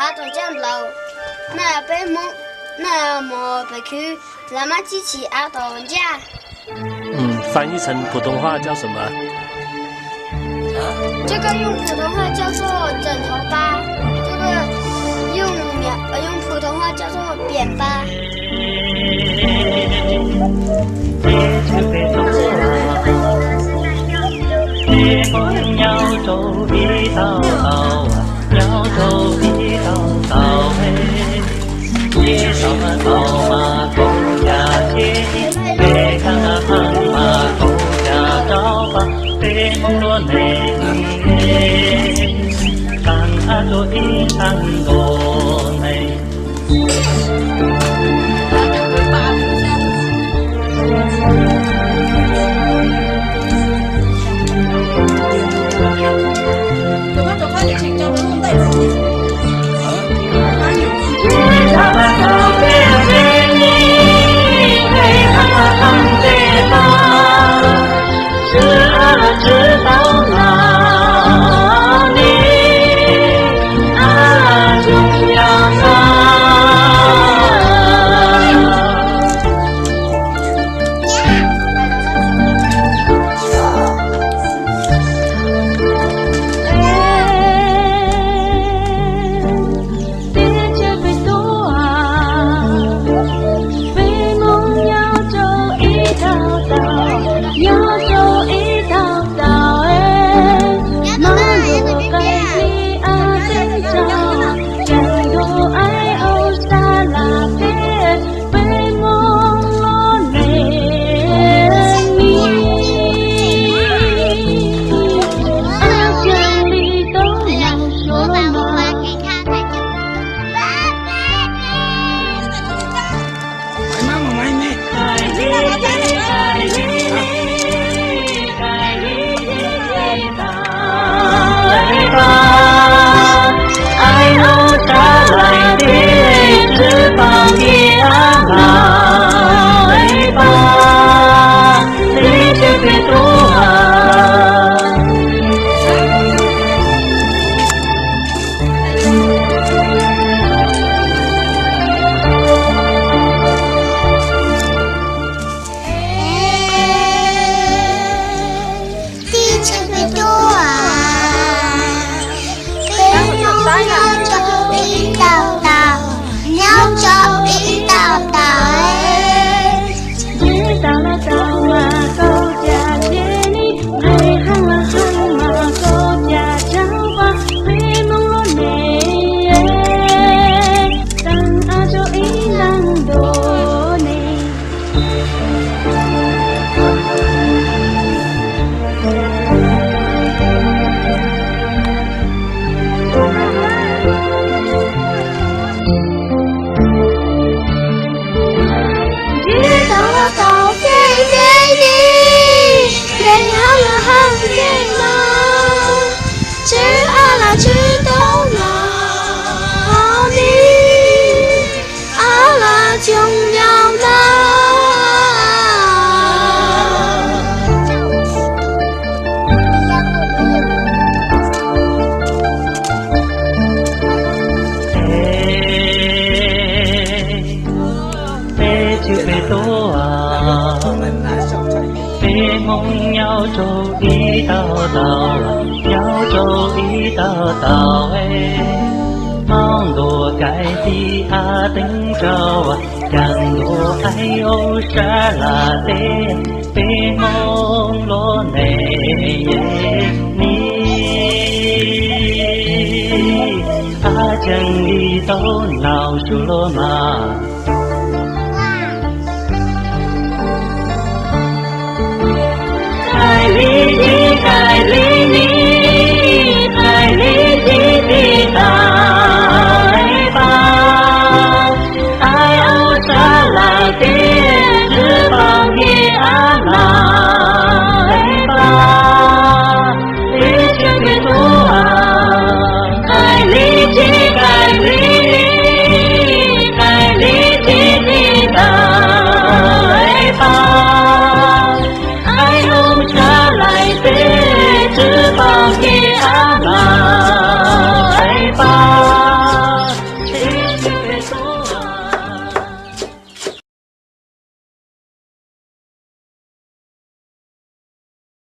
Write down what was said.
阿多讲楼，那被蒙，那么被去，那么机器阿多讲。翻译成普通话叫什么？这个用普通话叫做枕头巴，这个用普通话叫做扁巴。夜风摇走一道道啊，摇走一道道哎，街上的宝马狗家街，别看那悍马狗家招吧，别梦落内干阿做一干多内。知道哪里啊，重要啊！别这辈多啊，飞梦要走一道道，要走一道道哎，马路该你啊真照，江多爱哦沙拉别，飞梦落内你，啊江里都要说嘛。爱哦沙来的翅膀的啊来吧，你就别多啊。地球别多啊。知道了道嘛狗家街里，爱喊了喊嘛狗家叫吧，飞梦落内，但阿就一浪多内。到别别你，别喊了喊别嘛，只阿拉知道哪里，阿拉重要哪。别别多啊，别梦要走一道道，要走一道道哎，忙多该的啊等着啊，江多爱哦沙拉的，别梦落内你，啊江里都闹出了嘛。爱你的爱你，爱你的来吧，爱哦沙来的翅膀的啊来吧，你就别多啊，爱你的爱你，爱你。多